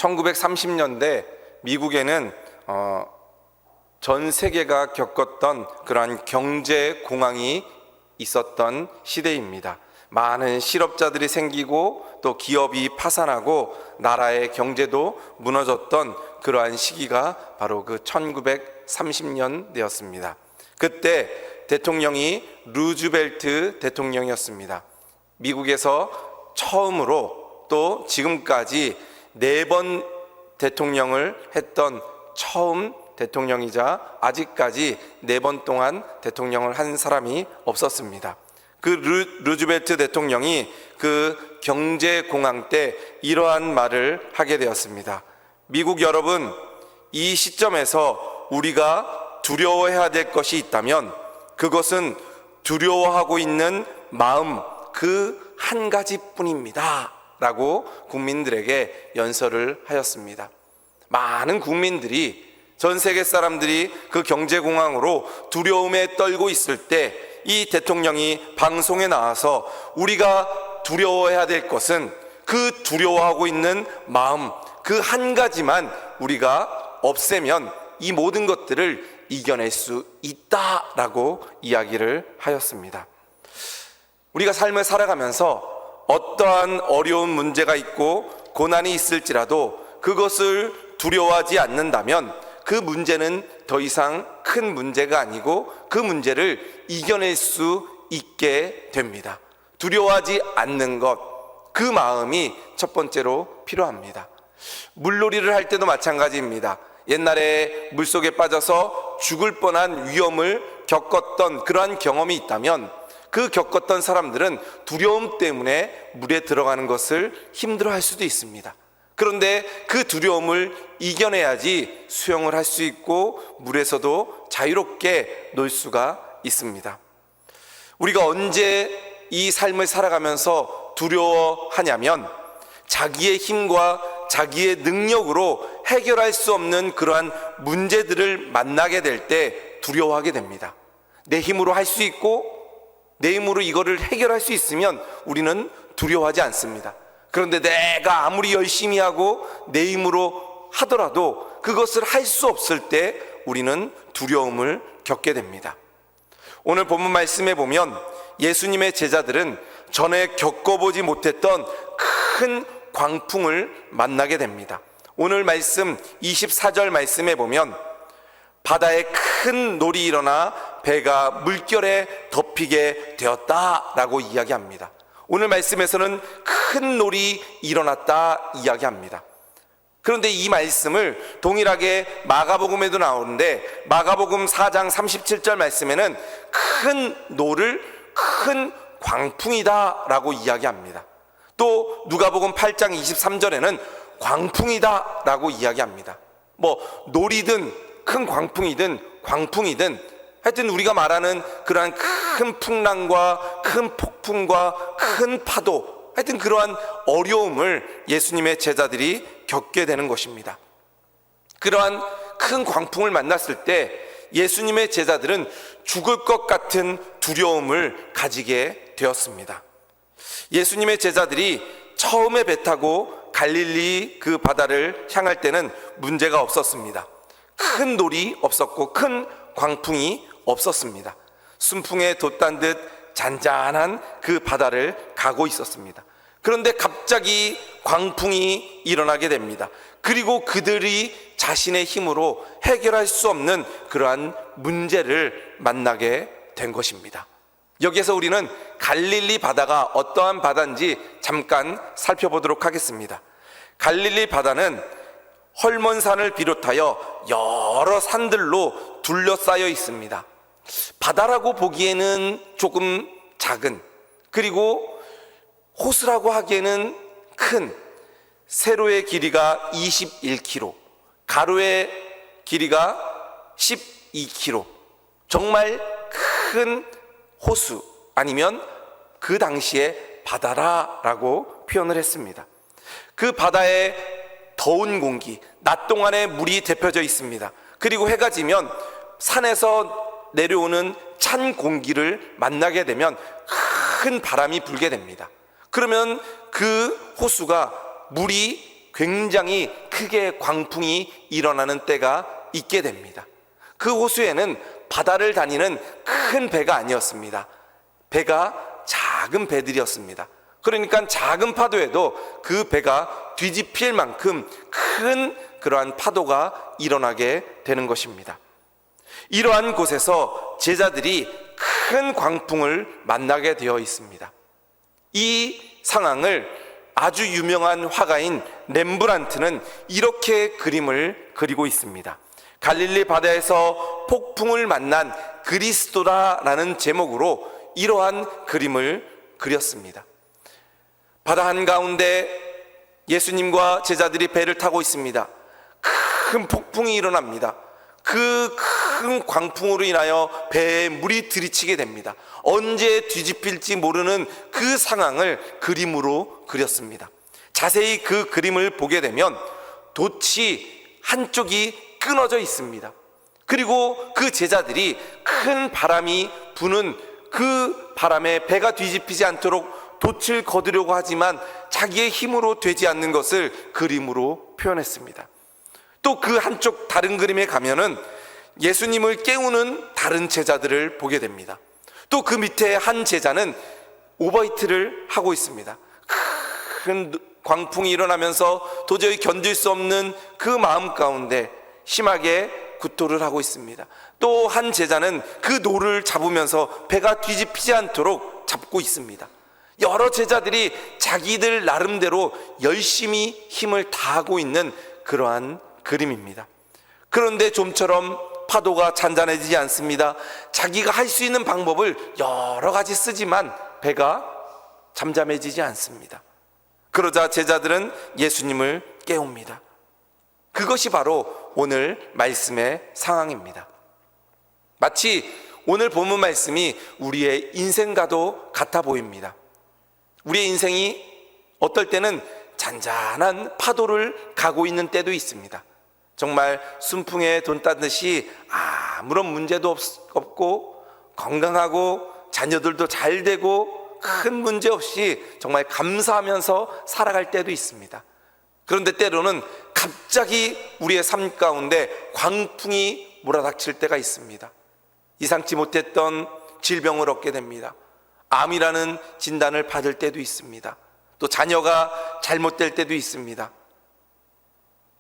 1930년대 미국에는 전 세계가 겪었던 그러한 경제 공황이 있었던 시대입니다. 많은 실업자들이 생기고 또 기업이 파산하고 나라의 경제도 무너졌던 그러한 시기가 바로 그 1930년대였습니다. 그때 대통령이 루즈벨트 대통령이었습니다. 미국에서 처음으로 또 지금까지 4번 대통령을 했던 처음 대통령이자 아직까지 4번 동안 대통령을 한 사람이 없었습니다. 그 루즈벨트 대통령이 그 경제공황 때 이러한 말을 하게 되었습니다. 미국 여러분, 이 시점에서 우리가 두려워해야 될 것이 있다면 그것은 두려워하고 있는 마음 그 한 가지뿐입니다 라고 국민들에게 연설을 하였습니다. 많은 국민들이, 전 세계 사람들이 그 경제공황으로 두려움에 떨고 있을 때 이 대통령이 방송에 나와서 우리가 두려워해야 될 것은 그 두려워하고 있는 마음 그 한 가지만 우리가 없애면 이 모든 것들을 이겨낼 수 있다라고 이야기를 하였습니다. 우리가 삶을 살아가면서 어떠한 어려운 문제가 있고 고난이 있을지라도 그것을 두려워하지 않는다면 그 문제는 더 이상 큰 문제가 아니고 그 문제를 이겨낼 수 있게 됩니다. 두려워하지 않는 것, 그 마음이 첫 번째로 필요합니다. 물놀이를 할 때도 마찬가지입니다. 옛날에 물속에 빠져서 죽을 뻔한 위험을 겪었던 그러한 경험이 있다면 그 겪었던 사람들은 두려움 때문에 물에 들어가는 것을 힘들어할 수도 있습니다. 그런데 그 두려움을 이겨내야지 수영을 할 수 있고 물에서도 자유롭게 놀 수가 있습니다. 우리가 언제 이 삶을 살아가면서 두려워하냐면 자기의 힘과 자기의 능력으로 해결할 수 없는 그러한 문제들을 만나게 될 때 두려워하게 됩니다. 내 힘으로 할 수 있고 내 힘으로 이거를 해결할 수 있으면 우리는 두려워하지 않습니다. 그런데 내가 아무리 열심히 하고 내 힘으로 하더라도 그것을 할 수 없을 때 우리는 두려움을 겪게 됩니다. 오늘 본문 말씀에 보면 예수님의 제자들은 전에 겪어보지 못했던 큰 광풍을 만나게 됩니다. 오늘 말씀 24절 말씀에 보면 바다에 큰 놀이 일어나 배가 물결에 덮이게 되었다라고 이야기합니다. 오늘 말씀에서는 큰 놀이 일어났다 이야기합니다. 그런데 이 말씀을 동일하게 마가복음에도 나오는데 마가복음 4장 37절 말씀에는 큰 노를 큰 광풍이다 라고 이야기합니다. 또 누가복음 8장 23절에는 광풍이다 라고 이야기합니다. 놀이든 큰 광풍이든 하여튼 우리가 말하는 그러한 큰 풍랑과 큰 폭풍과 큰 파도, 하여튼 그러한 어려움을 예수님의 제자들이 겪게 되는 것입니다. 그러한 큰 광풍을 만났을 때 예수님의 제자들은 죽을 것 같은 두려움을 가지게 되었습니다. 예수님의 제자들이 처음에 배 타고 갈릴리 그 바다를 향할 때는 문제가 없었습니다. 큰 놀이 없었고 큰 광풍이 없었습니다. 순풍에 돛단 듯 잔잔한 그 바다를 가고 있었습니다. 그런데 갑자기 광풍이 일어나게 됩니다. 그리고 그들이 자신의 힘으로 해결할 수 없는 그러한 문제를 만나게 된 것입니다. 여기에서 우리는 갈릴리 바다가 어떠한 바다인지 잠깐 살펴보도록 하겠습니다. 갈릴리 바다는 헐몬산을 비롯하여 여러 산들로 둘러싸여 있습니다. 바다라고 보기에는 조금 작은, 그리고 호수라고 하기에는 큰, 세로의 길이가 21km, 가로의 길이가 12km, 정말 큰 호수 아니면 그 당시에 바다라고 표현을 했습니다. 그 바다에 더운 공기, 낮 동안에 물이 데펴져 있습니다. 그리고 해가 지면 산에서 내려오는 찬 공기를 만나게 되면 큰 바람이 불게 됩니다. 그러면 그 호수가 물이 굉장히 크게 광풍이 일어나는 때가 있게 됩니다. 그 호수에는 바다를 다니는 큰 배가 아니었습니다. 배가 작은 배들이었습니다. 그러니까 작은 파도에도 그 배가 뒤집힐 만큼 큰 그러한 파도가 일어나게 되는 것입니다. 이러한 곳에서 제자들이 큰 광풍을 만나게 되어 있습니다. 이 상황을 아주 유명한 화가인 렘브란트는 이렇게 그림을 그리고 있습니다. 갈릴리 바다에서 폭풍을 만난 그리스도라라는 제목으로 이러한 그림을 그렸습니다. 바다 한가운데 예수님과 제자들이 배를 타고 있습니다. 큰 폭풍이 일어납니다. 그 큰 광풍으로 인하여 배에 물이 들이치게 됩니다. 언제 뒤집힐지 모르는 그 상황을 그림으로 그렸습니다. 자세히 그 그림을 보게 되면 돛이 한쪽이 끊어져 있습니다. 그리고 그 제자들이 큰 바람이 부는 그 바람에 배가 뒤집히지 않도록 돛을 거두려고 하지만 자기의 힘으로 되지 않는 것을 그림으로 표현했습니다. 또 그 한쪽 다른 그림에 가면은 예수님을 깨우는 다른 제자들을 보게 됩니다. 또 그 밑에 한 제자는 오버히트를 하고 있습니다. 큰 광풍이 일어나면서 도저히 견딜 수 없는 그 마음 가운데 심하게 구토를 하고 있습니다. 또 한 제자는 그 노를 잡으면서 배가 뒤집히지 않도록 잡고 있습니다. 여러 제자들이 자기들 나름대로 열심히 힘을 다하고 있는 그러한 그림입니다. 그런데 좀처럼 파도가 잔잔해지지 않습니다. 자기가 할 수 있는 방법을 여러 가지 쓰지만 배가 잠잠해지지 않습니다. 그러자 제자들은 예수님을 깨웁니다. 그것이 바로 오늘 말씀의 상황입니다. 마치 오늘 본문 말씀이 우리의 인생과도 같아 보입니다. 우리의 인생이 어떨 때는 잔잔한 파도를 가고 있는 때도 있습니다. 정말 순풍에 돈 따듯이 아무런 문제도 없고 건강하고 자녀들도 잘 되고 큰 문제 없이 정말 감사하면서 살아갈 때도 있습니다. 그런데 때로는 갑자기 우리의 삶 가운데 광풍이 몰아닥칠 때가 있습니다. 예상치 못했던 질병을 얻게 됩니다. 암이라는 진단을 받을 때도 있습니다. 또 자녀가 잘못될 때도 있습니다.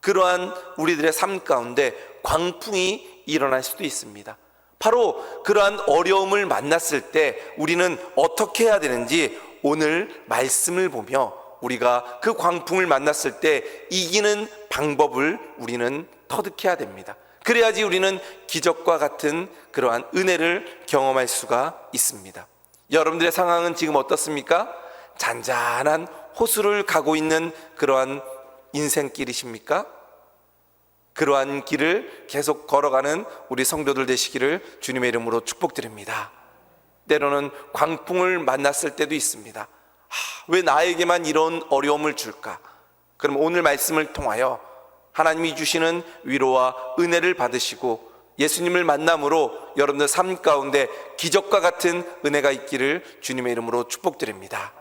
그러한 우리들의 삶 가운데 광풍이 일어날 수도 있습니다. 바로 그러한 어려움을 만났을 때 우리는 어떻게 해야 되는지 오늘 말씀을 보며 우리가 그 광풍을 만났을 때 이기는 방법을 우리는 터득해야 됩니다. 그래야지 우리는 기적과 같은 그러한 은혜를 경험할 수가 있습니다. 여러분들의 상황은 지금 어떻습니까? 잔잔한 호수를 가고 있는 그러한 인생길이십니까? 그러한 길을 계속 걸어가는 우리 성도들 되시기를 주님의 이름으로 축복드립니다. 때로는 광풍을 만났을 때도 있습니다. 왜 나에게만 이런 어려움을 줄까? 그럼 오늘 말씀을 통하여 하나님이 주시는 위로와 은혜를 받으시고 예수님을 만남으로 여러분들 삶 가운데 기적과 같은 은혜가 있기를 주님의 이름으로 축복드립니다.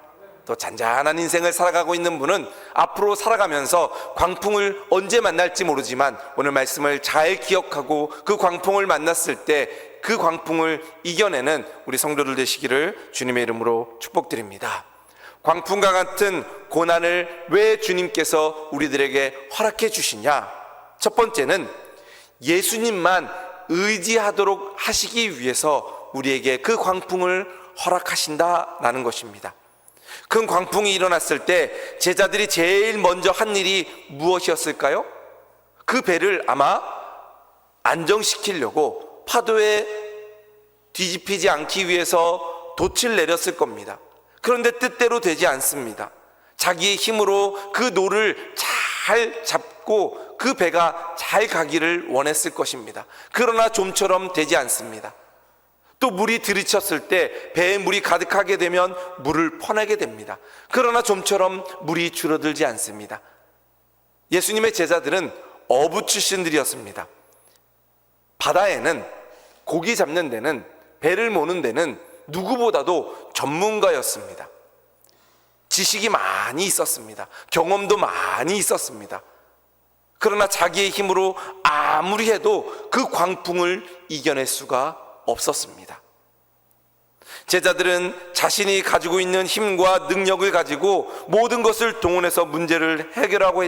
또 잔잔한 인생을 살아가고 있는 분은 앞으로 살아가면서 광풍을 언제 만날지 모르지만 오늘 말씀을 잘 기억하고 그 광풍을 만났을 때 그 광풍을 이겨내는 우리 성도들 되시기를 주님의 이름으로 축복드립니다. 광풍과 같은 고난을 왜 주님께서 우리들에게 허락해 주시냐? 첫 번째는 예수님만 의지하도록 하시기 위해서 우리에게 그 광풍을 허락하신다라는 것입니다. 큰 광풍이 일어났을 때 제자들이 제일 먼저 한 일이 무엇이었을까요? 그 배를 아마 안정시키려고 파도에 뒤집히지 않기 위해서 돛을 내렸을 겁니다. 그런데 뜻대로 되지 않습니다. 자기의 힘으로 그 노를 잘 잡고 그 배가 잘 가기를 원했을 것입니다. 그러나 좀처럼 되지 않습니다. 또 물이 들이쳤을 때 배에 물이 가득하게 되면 물을 퍼내게 됩니다. 그러나 좀처럼 물이 줄어들지 않습니다. 예수님의 제자들은 어부 출신들이었습니다. 바다에는 고기 잡는 데는, 배를 모는 데는 누구보다도 전문가였습니다. 지식이 많이 있었습니다. 경험도 많이 있었습니다. 그러나 자기의 힘으로 아무리 해도 그 광풍을 이겨낼 수가 없었습니다. 제자들은 자신이 가지고 있는 힘과 능력을 가지고 모든 것을 동원해서 문제를 해결하고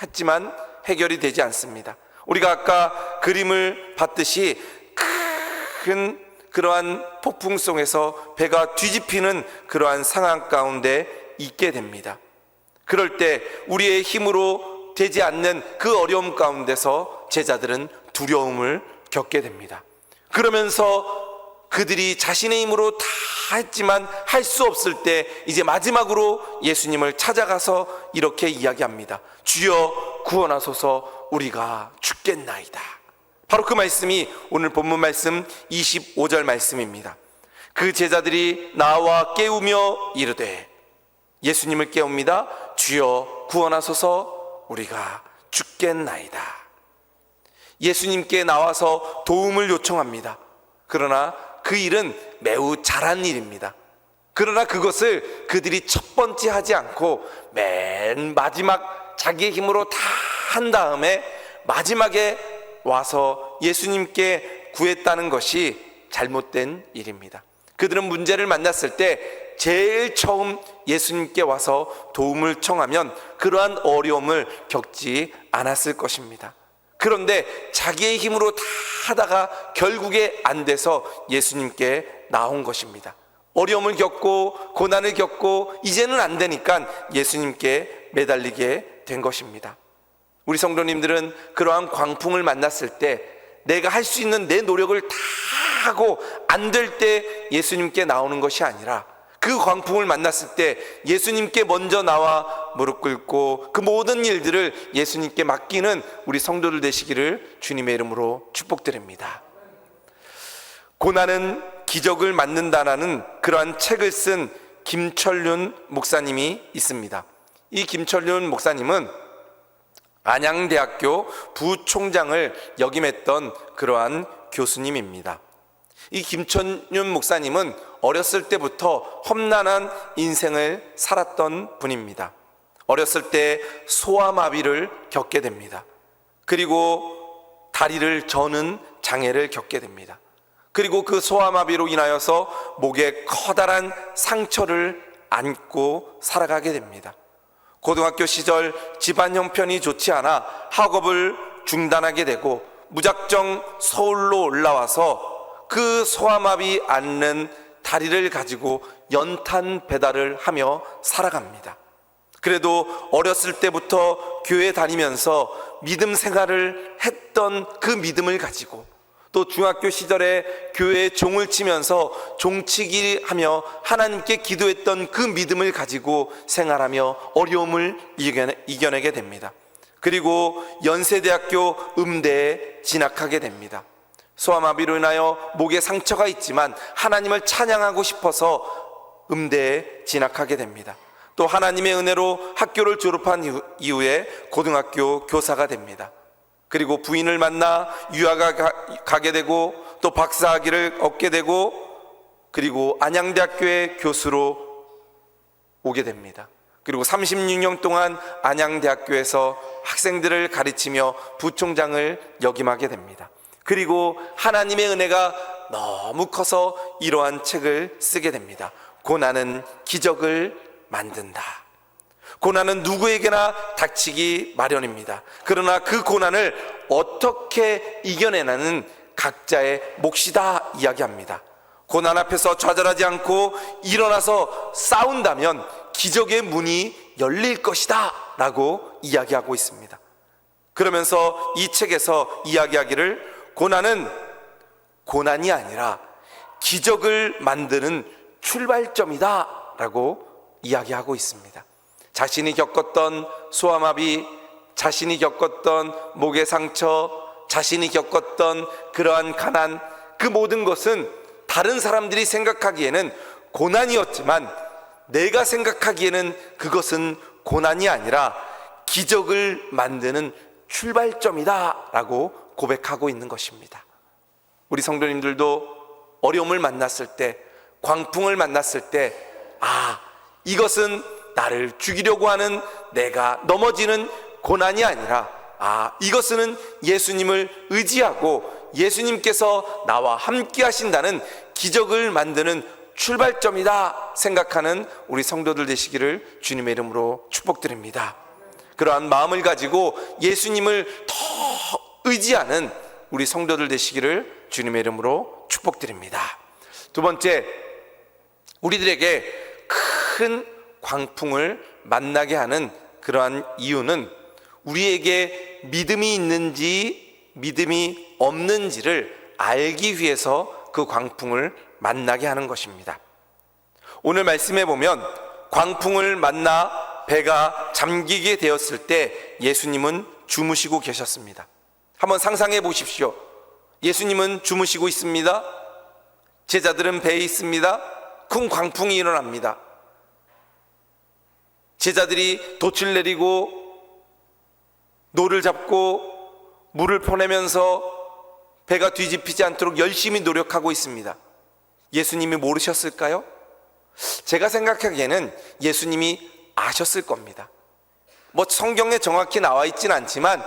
했지만 해결이 되지 않습니다. 우리가 아까 그림을 봤듯이 큰 그러한 폭풍 속에서 배가 뒤집히는 그러한 상황 가운데 있게 됩니다. 그럴 때 우리의 힘으로 되지 않는 그 어려움 가운데서 제자들은 두려움을 겪게 됩니다. 그러면서 그들이 자신의 힘으로 다 했지만 할 수 없을 때 이제 마지막으로 예수님을 찾아가서 이렇게 이야기합니다. 주여 구원하소서, 우리가 죽겠나이다. 바로 그 말씀이 오늘 본문 말씀 25절 말씀입니다. 그 제자들이 나와 깨우며 이르되, 예수님을 깨웁니다. 주여 구원하소서, 우리가 죽겠나이다. 예수님께 나와서 도움을 요청합니다. 그러나 그 일은 매우 잘한 일입니다. 그러나 그것을 그들이 첫 번째 하지 않고 맨 마지막 자기의 힘으로 다 한 다음에 마지막에 와서 예수님께 구했다는 것이 잘못된 일입니다. 그들은 문제를 만났을 때 제일 처음 예수님께 와서 도움을 청하면 그러한 어려움을 겪지 않았을 것입니다. 그런데 자기의 힘으로 다 하다가 결국에 안 돼서 예수님께 나온 것입니다. 어려움을 겪고 고난을 겪고 이제는 안 되니까 예수님께 매달리게 된 것입니다. 우리 성도님들은 그러한 광풍을 만났을 때 내가 할 수 있는 내 노력을 다 하고 안 될 때 예수님께 나오는 것이 아니라 그 광풍을 만났을 때 예수님께 먼저 나와 무릎 꿇고 그 모든 일들을 예수님께 맡기는 우리 성도들 되시기를 주님의 이름으로 축복드립니다. 고난은 기적을 만든다라는 그러한 책을 쓴 김철륜 목사님이 있습니다. 이 김철륜 목사님은 안양대학교 부총장을 역임했던 그러한 교수님입니다. 이 김철륜 목사님은 어렸을 때부터 험난한 인생을 살았던 분입니다. 어렸을 때 소아마비를 겪게 됩니다. 그리고 다리를 저는 장애를 겪게 됩니다. 그리고 그 소아마비로 인하여서 목에 커다란 상처를 안고 살아가게 됩니다. 고등학교 시절 집안 형편이 좋지 않아 학업을 중단하게 되고 무작정 서울로 올라와서 그 소아마비 앓는 다리를 가지고 연탄 배달을 하며 살아갑니다. 그래도 어렸을 때부터 교회 다니면서 믿음 생활을 했던 그 믿음을 가지고 또 중학교 시절에 교회에 종을 치면서 종치기 하며 하나님께 기도했던 그 믿음을 가지고 생활하며 어려움을 이겨내게 됩니다. 그리고 연세대학교 음대에 진학하게 됩니다. 소아마비로 인하여 목에 상처가 있지만 하나님을 찬양하고 싶어서 음대에 진학하게 됩니다. 또 하나님의 은혜로 학교를 졸업한 이후에 고등학교 교사가 됩니다. 그리고 부인을 만나 유학을 가게 되고 또 박사학위를 얻게 되고 그리고 안양대학교의 교수로 오게 됩니다. 그리고 36년 동안 안양대학교에서 학생들을 가르치며 부총장을 역임하게 됩니다. 그리고 하나님의 은혜가 너무 커서 이러한 책을 쓰게 됩니다. 고난은 기적을 만든다. 고난은 누구에게나 닥치기 마련입니다. 그러나 그 고난을 어떻게 이겨내냐는 각자의 몫이다 이야기합니다. 고난 앞에서 좌절하지 않고 일어나서 싸운다면 기적의 문이 열릴 것이다 라고 이야기하고 있습니다. 그러면서 이 책에서 이야기하기를 고난은 고난이 아니라 기적을 만드는 출발점이다 라고 이야기하고 있습니다. 자신이 겪었던 소아마비, 자신이 겪었던 목의 상처, 자신이 겪었던 그러한 가난, 그 모든 것은 다른 사람들이 생각하기에는 고난이었지만 내가 생각하기에는 그것은 고난이 아니라 기적을 만드는 출발점이다 라고 고백하고 있는 것입니다. 우리 성도님들도 어려움을 만났을 때, 광풍을 만났을 때, 이것은 나를 죽이려고 하는 내가 넘어지는 고난이 아니라 이것은 예수님을 의지하고 예수님께서 나와 함께 하신다는 기적을 만드는 출발점이다 생각하는 우리 성도들 되시기를 주님의 이름으로 축복드립니다. 그러한 마음을 가지고 예수님을 더 의지하는 우리 성도들 되시기를 주님의 이름으로 축복드립니다. 두 번째, 우리들에게 큰 광풍을 만나게 하는 그러한 이유는 우리에게 믿음이 있는지 믿음이 없는지를 알기 위해서 그 광풍을 만나게 하는 것입니다. 오늘 말씀해 보면 광풍을 만나 배가 잠기게 되었을 때 예수님은 주무시고 계셨습니다. 한번 상상해 보십시오. 예수님은 주무시고 있습니다. 제자들은 배에 있습니다. 큰 광풍이 일어납니다. 제자들이 돛을 내리고 노를 잡고 물을 퍼내면서 배가 뒤집히지 않도록 열심히 노력하고 있습니다. 예수님이 모르셨을까요? 제가 생각하기에는 예수님이 아셨을 겁니다. 성경에 정확히 나와 있지는 않지만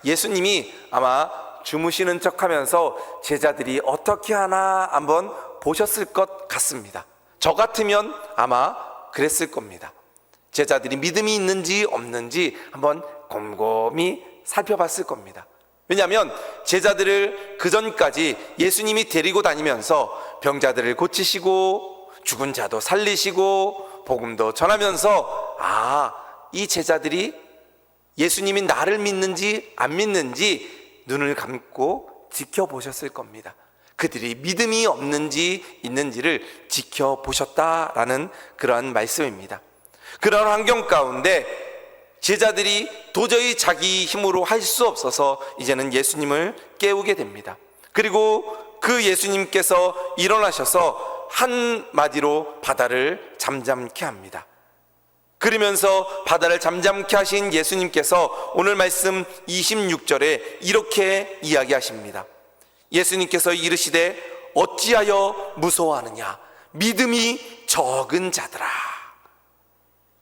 예수님이 아마 주무시는 척하면서 제자들이 어떻게 하나 한번 보셨을 것 같습니다. 저 같으면 아마 그랬을 겁니다. 제자들이 믿음이 있는지 없는지 한번 곰곰이 살펴봤을 겁니다. 왜냐하면 제자들을 그 전까지 예수님이 데리고 다니면서 병자들을 고치시고 죽은 자도 살리시고 복음도 전하면서 이 제자들이 예수님이 나를 믿는지 안 믿는지 눈을 감고 지켜보셨을 겁니다. 그들이 믿음이 없는지 있는지를 지켜보셨다라는 그러한 말씀입니다. 그런 환경 가운데 제자들이 도저히 자기 힘으로 할 수 없어서 이제는 예수님을 깨우게 됩니다. 그리고 그 예수님께서 일어나셔서 한마디로 바다를 잠잠케 합니다. 그러면서 바다를 잠잠케 하신 예수님께서 오늘 말씀 26절에 이렇게 이야기하십니다. 예수님께서 이르시되 어찌하여 무서워하느냐 믿음이 적은 자들아.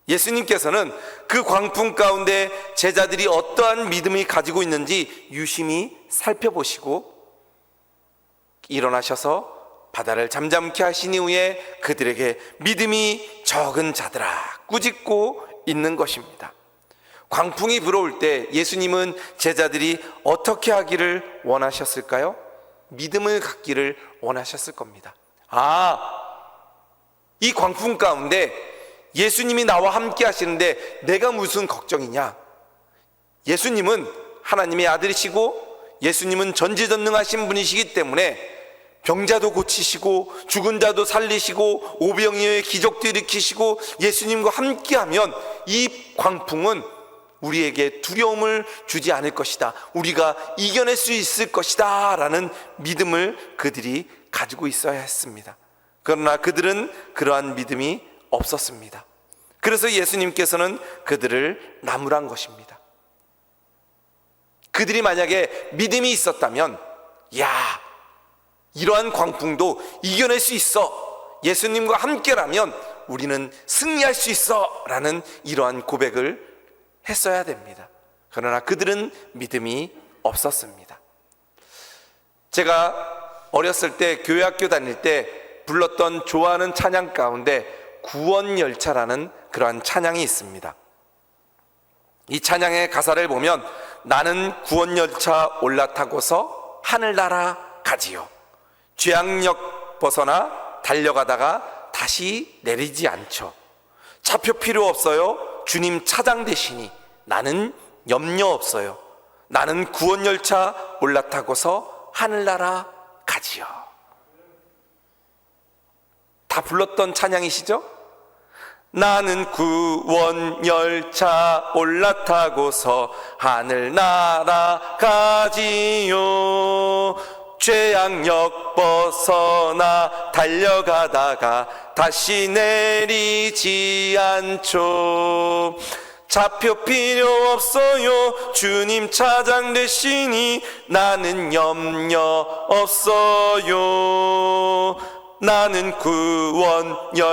예수님께서는 그 광풍 가운데 제자들이 어떠한 믿음이 가지고 있는지 유심히 살펴보시고 일어나셔서 바다를 잠잠케 하신 이후에 그들에게 믿음이 적은 자들아 꾸짖고 있는 것입니다. 광풍이 불어올 때 예수님은 제자들이 어떻게 하기를 원하셨을까요? 믿음을 갖기를 원하셨을 겁니다. 이 광풍 가운데 예수님이 나와 함께 하시는데 내가 무슨 걱정이냐? 예수님은 하나님의 아들이시고 예수님은 전지전능하신 분이시기 때문에 병자도 고치시고 죽은 자도 살리시고 오병이어의 기적도 일으키시고 예수님과 함께하면 이 광풍은 우리에게 두려움을 주지 않을 것이다. 우리가 이겨낼 수 있을 것이다 라는 믿음을 그들이 가지고 있어야 했습니다. 그러나 그들은 그러한 믿음이 없었습니다. 그래서 예수님께서는 그들을 나무란 것입니다. 그들이 만약에 믿음이 있었다면 이러한 광풍도 이겨낼 수 있어, 예수님과 함께라면 우리는 승리할 수 있어 라는 이러한 고백을 했어야 됩니다. 그러나 그들은 믿음이 없었습니다. 제가 어렸을 때 교회 학교 다닐 때 불렀던 좋아하는 찬양 가운데 구원열차라는 그러한 찬양이 있습니다. 이 찬양의 가사를 보면 나는 구원열차 올라타고서 하늘나라 가지요. 죄악역 벗어나 달려가다가 다시 내리지 않죠. 차표 필요 없어요. 주님 차장 되시니 나는 염려 없어요. 나는 구원열차 올라타고서 하늘나라 가지요. 다 불렀던 찬양이시죠? 나는 구원열차 올라타고서 하늘나라 가지요. 죄악역 벗어나 달려가다가 다시 내리지 않죠. 차표 필요 없어요. 주님 차장 되시니 나는 염려 없어요. 나는 구원열차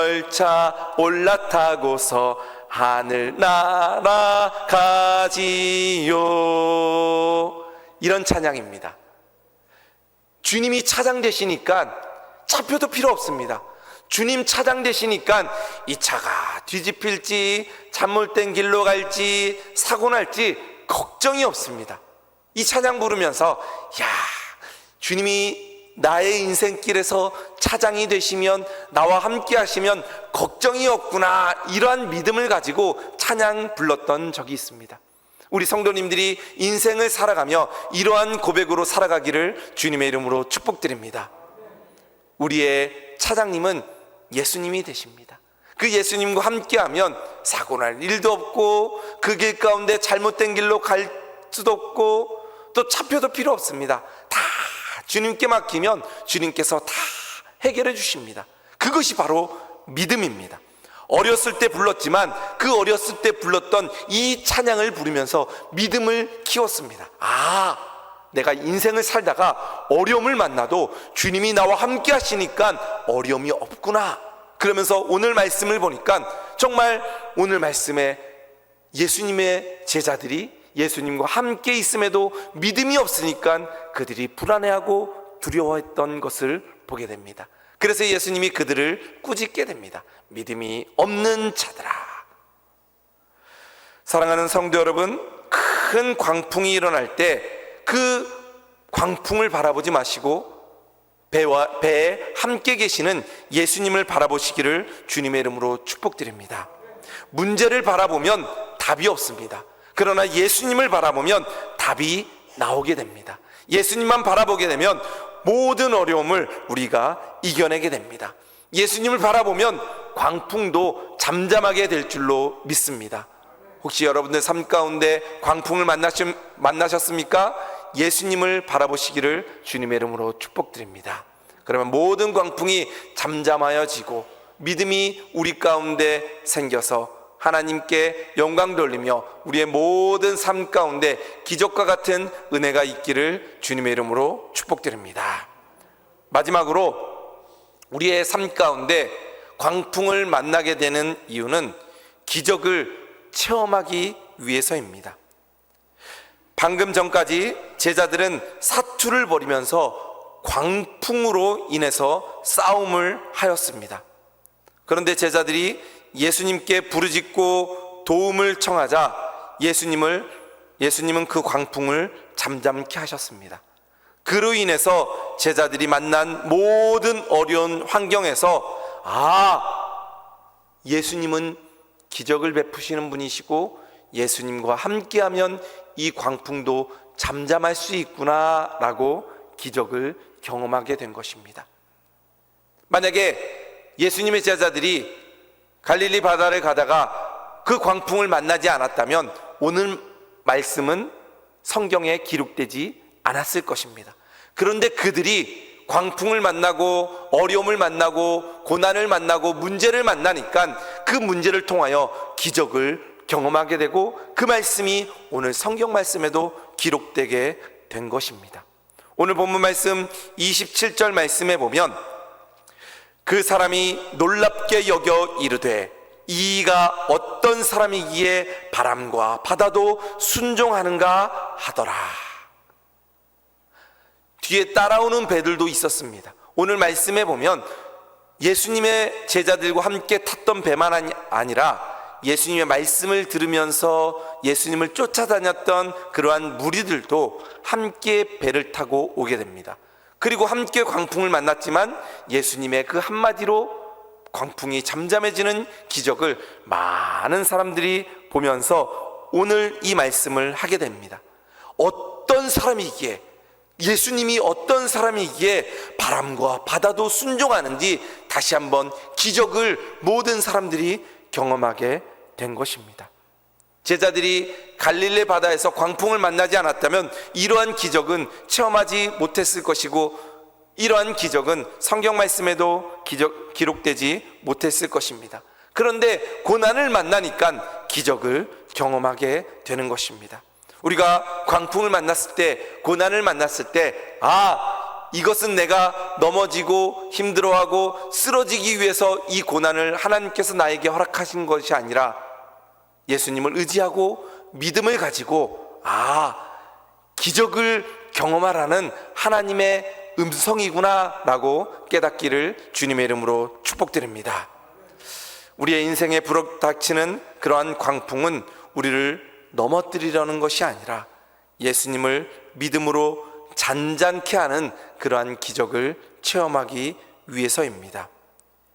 올라타고서 하늘 날아가지요. 이런 찬양입니다. 주님이 차장 되시니까 차표도 필요 없습니다. 주님 차장 되시니까 이 차가 뒤집힐지 잘못된 길로 갈지 사고 날지 걱정이 없습니다. 이 찬양 부르면서 야, 주님이 나의 인생길에서 차장이 되시면, 나와 함께 하시면 걱정이 없구나, 이러한 믿음을 가지고 찬양 불렀던 적이 있습니다. 우리 성도님들이 인생을 살아가며 이러한 고백으로 살아가기를 주님의 이름으로 축복드립니다. 우리의 차장님은 예수님이 되십니다. 그 예수님과 함께하면 사고날 일도 없고, 그 길 가운데 잘못된 길로 갈 수도 없고, 또 차표도 필요 없습니다. 다 주님께 맡기면 주님께서 다 해결해 주십니다. 그것이 바로 믿음입니다. 어렸을 때 불렀지만 그 어렸을 때 불렀던 이 찬양을 부르면서 믿음을 키웠습니다. 아, 내가 인생을 살다가 어려움을 만나도 주님이 나와 함께 하시니까 어려움이 없구나. 그러면서 오늘 말씀을 보니까 정말 오늘 말씀에 예수님의 제자들이 예수님과 함께 있음에도 믿음이 없으니까 그들이 불안해하고 두려워했던 것을 보게 됩니다. 그래서 예수님이 그들을 꾸짖게 됩니다. 믿음이 없는 자들아. 사랑하는 성도 여러분, 큰 광풍이 일어날 때 그 광풍을 바라보지 마시고 배에 함께 계시는 예수님을 바라보시기를 주님의 이름으로 축복드립니다. 문제를 바라보면 답이 없습니다. 그러나 예수님을 바라보면 답이 나오게 됩니다. 예수님만 바라보게 되면 모든 어려움을 우리가 이겨내게 됩니다. 예수님을 바라보면 광풍도 잠잠하게 될 줄로 믿습니다. 혹시 여러분들 삶 가운데 광풍을 만나셨습니까? 예수님을 바라보시기를 주님의 이름으로 축복드립니다. 그러면 모든 광풍이 잠잠하여지고 믿음이 우리 가운데 생겨서 하나님께 영광 돌리며 우리의 모든 삶 가운데 기적과 같은 은혜가 있기를 주님의 이름으로 축복드립니다. 마지막으로 우리의 삶 가운데 광풍을 만나게 되는 이유는 기적을 체험하기 위해서입니다. 방금 전까지 제자들은 사투를 벌이면서 광풍으로 인해서 싸움을 하였습니다. 그런데 제자들이 예수님께 부르짖고 도움을 청하자 예수님은 그 광풍을 잠잠케 하셨습니다. 그로 인해서 제자들이 만난 모든 어려운 환경에서 예수님은 기적을 베푸시는 분이시고 예수님과 함께하면 이 광풍도 잠잠할 수 있구나라고 기적을 경험하게 된 것입니다. 만약에 예수님의 제자들이 갈릴리 바다를 가다가 그 광풍을 만나지 않았다면 오늘 말씀은 성경에 기록되지 않았을 것입니다. 그런데 그들이 광풍을 만나고 어려움을 만나고 고난을 만나고 문제를 만나니까 그 문제를 통하여 기적을 경험하게 되고 그 말씀이 오늘 성경 말씀에도 기록되게 된 것입니다. 오늘 본문 말씀 27절 말씀에 보면 그 사람이 놀랍게 여겨 이르되 이가 어떤 사람이기에 바람과 바다도 순종하는가 하더라. 뒤에 따라오는 배들도 있었습니다. 오늘 말씀에 보면 예수님의 제자들과 함께 탔던 배만 아니라 예수님의 말씀을 들으면서 예수님을 쫓아다녔던 그러한 무리들도 함께 배를 타고 오게 됩니다. 그리고 함께 광풍을 만났지만 예수님의 그 한마디로 광풍이 잠잠해지는 기적을 많은 사람들이 보면서 오늘 이 말씀을 하게 됩니다. 어떤 사람이기에, 예수님이 어떤 사람이기에 바람과 바다도 순종하는지 다시 한번 기적을 모든 사람들이 경험하게 된 것입니다. 제자들이 갈릴리 바다에서 광풍을 만나지 않았다면 이러한 기적은 체험하지 못했을 것이고 이러한 기적은 성경 말씀에도 기록되지 못했을 것입니다. 그런데 고난을 만나니까 기적을 경험하게 되는 것입니다. 우리가 광풍을 만났을 때, 고난을 만났을 때 이것은 내가 넘어지고 힘들어하고 쓰러지기 위해서 이 고난을 하나님께서 나에게 허락하신 것이 아니라 예수님을 의지하고 믿음을 가지고 기적을 경험하라는 하나님의 음성이구나 라고 깨닫기를 주님의 이름으로 축복드립니다. 우리의 인생에 불어닥치는 그러한 광풍은 우리를 넘어뜨리려는 것이 아니라 예수님을 믿음으로 잔잔케 하는 그러한 기적을 체험하기 위해서입니다.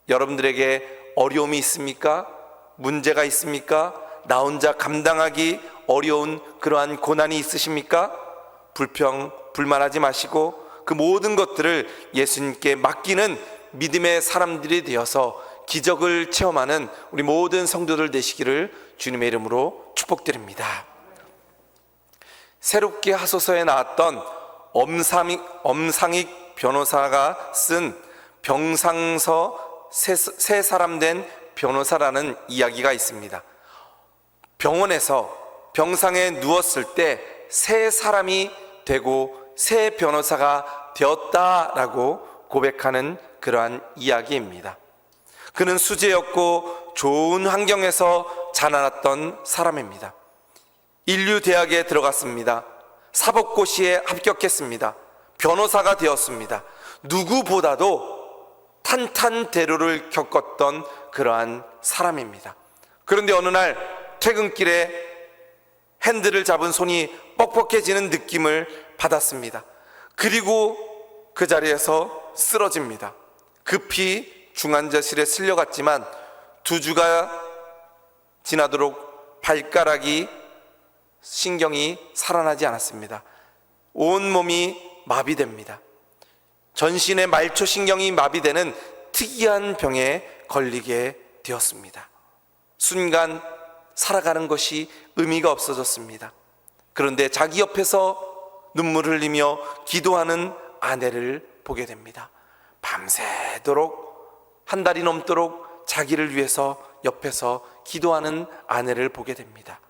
여러분들에게 어려움이 있습니까? 문제가 있습니까? 나 혼자 감당하기 어려운 그러한 고난이 있으십니까? 불만하지 마시고 그 모든 것들을 예수님께 맡기는 믿음의 사람들이 되어서 기적을 체험하는 우리 모든 성도들 되시기를 주님의 이름으로 축복드립니다. 새롭게 하소서에 나왔던 엄상익 변호사가 쓴 병상서 새 사람 된 변호사라는 이야기가 있습니다. 병원에서 병상에 누웠을 때 새 사람이 되고 새 변호사가 되었다라고 고백하는 그러한 이야기입니다. 그는 수재였고 좋은 환경에서 자라났던 사람입니다. 인류대학에 들어갔습니다. 사법고시에 합격했습니다. 변호사가 되었습니다. 누구보다도 탄탄대로를 겪었던 그러한 사람입니다. 그런데 어느 날 퇴근길에 핸들을 잡은 손이 뻑뻑해지는 느낌을 받았습니다. 그리고 그 자리에서 쓰러집니다. 급히 중환자실에 실려갔지만 2주가 지나도록 발가락이 신경이 살아나지 않았습니다. 온몸이 마비됩니다. 전신의 말초신경이 마비되는 특이한 병에 걸리게 되었습니다. 순간 살아가는 것이 의미가 없어졌습니다. 그런데 자기 옆에서 눈물 흘리며 기도하는 아내를 보게 됩니다. 밤새도록 한 달이 넘도록 자기를 위해서 옆에서 기도하는 아내를 보게 됩니다.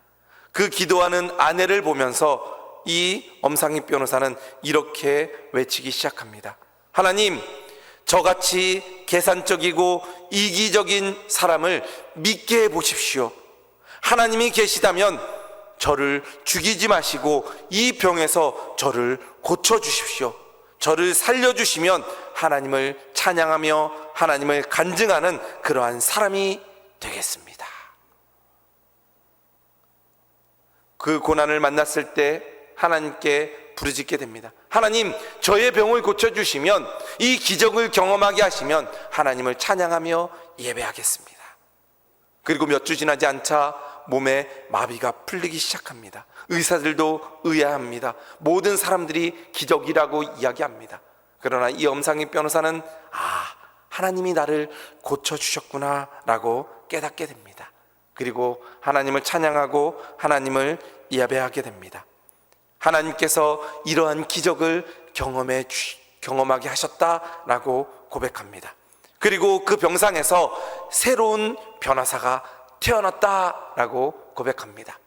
그 기도하는 아내를 보면서 이 엄상익 변호사는 이렇게 외치기 시작합니다. 하나님, 저같이 계산적이고 이기적인 사람을 믿게 해보십시오. 하나님이 계시다면 저를 죽이지 마시고 이 병에서 저를 고쳐주십시오. 저를 살려주시면 하나님을 찬양하며 하나님을 간증하는 그러한 사람이 되겠습니다. 그 고난을 만났을 때 하나님께 부르짖게 됩니다. 하나님, 저의 병을 고쳐주시면, 이 기적을 경험하게 하시면 하나님을 찬양하며 예배하겠습니다. 그리고 몇 주 지나지 않자 몸에 마비가 풀리기 시작합니다. 의사들도 의아합니다. 모든 사람들이 기적이라고 이야기합니다. 그러나 이 엄상익 변호사는 하나님이 나를 고쳐주셨구나 라고 깨닫게 됩니다. 그리고 하나님을 찬양하고 하나님을 예배하게 됩니다. 하나님께서 이러한 기적을 경험하게 하셨다라고 고백합니다. 그리고 그 병상에서 새로운 변호사가 태어났다라고 고백합니다.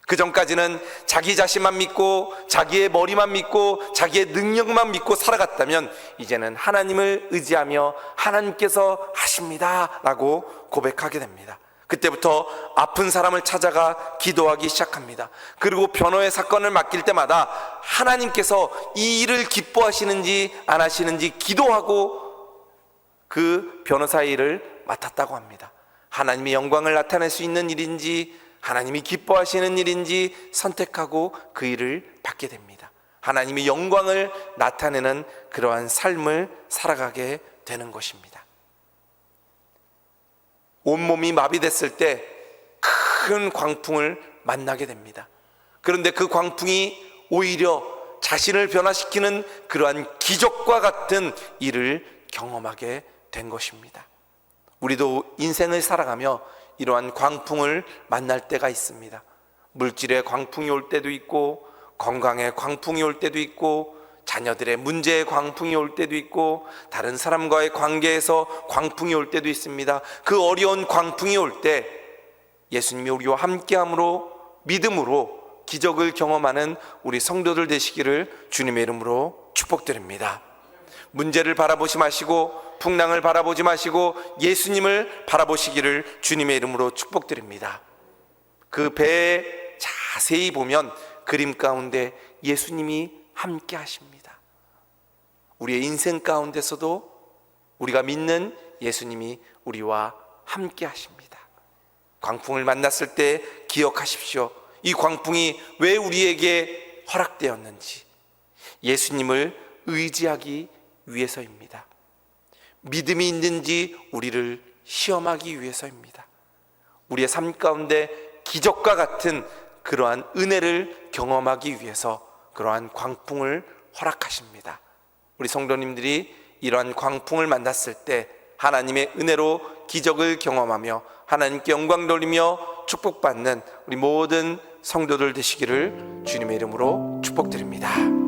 그 전까지는 자기 자신만 믿고 자기의 머리만 믿고 자기의 능력만 믿고 살아갔다면 이제는 하나님을 의지하며 하나님께서 하십니다 라고 고백하게 됩니다. 그때부터 아픈 사람을 찾아가 기도하기 시작합니다. 그리고 변호의 사건을 맡길 때마다 하나님께서 이 일을 기뻐하시는지 안 하시는지 기도하고 그 변호사의 일을 맡았다고 합니다. 하나님의 영광을 나타낼 수 있는 일인지 하나님이 기뻐하시는 일인지 선택하고 그 일을 받게 됩니다. 하나님의 영광을 나타내는 그러한 삶을 살아가게 되는 것입니다. 온몸이 마비됐을 때 큰 광풍을 만나게 됩니다. 그런데 그 광풍이 오히려 자신을 변화시키는 그러한 기적과 같은 일을 경험하게 된 것입니다. 우리도 인생을 살아가며 이러한 광풍을 만날 때가 있습니다. 물질의 광풍이 올 때도 있고, 건강의 광풍이 올 때도 있고, 자녀들의 문제의 광풍이 올 때도 있고, 다른 사람과의 관계에서 광풍이 올 때도 있습니다. 그 어려운 광풍이 올 때 예수님이 우리와 함께함으로 믿음으로 기적을 경험하는 우리 성도들 되시기를 주님의 이름으로 축복드립니다. 문제를 바라보지 마시고 풍랑을 바라보지 마시고 예수님을 바라보시기를 주님의 이름으로 축복드립니다. 그 배에 자세히 보면 그림 가운데 예수님이 함께 하십니다. 우리의 인생 가운데서도 우리가 믿는 예수님이 우리와 함께 하십니다. 광풍을 만났을 때 기억하십시오. 이 광풍이 왜 우리에게 허락되었는지 예수님을 의지하기 위해서입니다. 믿음이 있는지 우리를 시험하기 위해서입니다. 우리의 삶 가운데 기적과 같은 그러한 은혜를 경험하기 위해서 그러한 광풍을 허락하십니다. 우리 성도님들이 이러한 광풍을 만났을 때 하나님의 은혜로 기적을 경험하며 하나님께 영광 돌리며 축복받는 우리 모든 성도들 되시기를 주님의 이름으로 축복드립니다.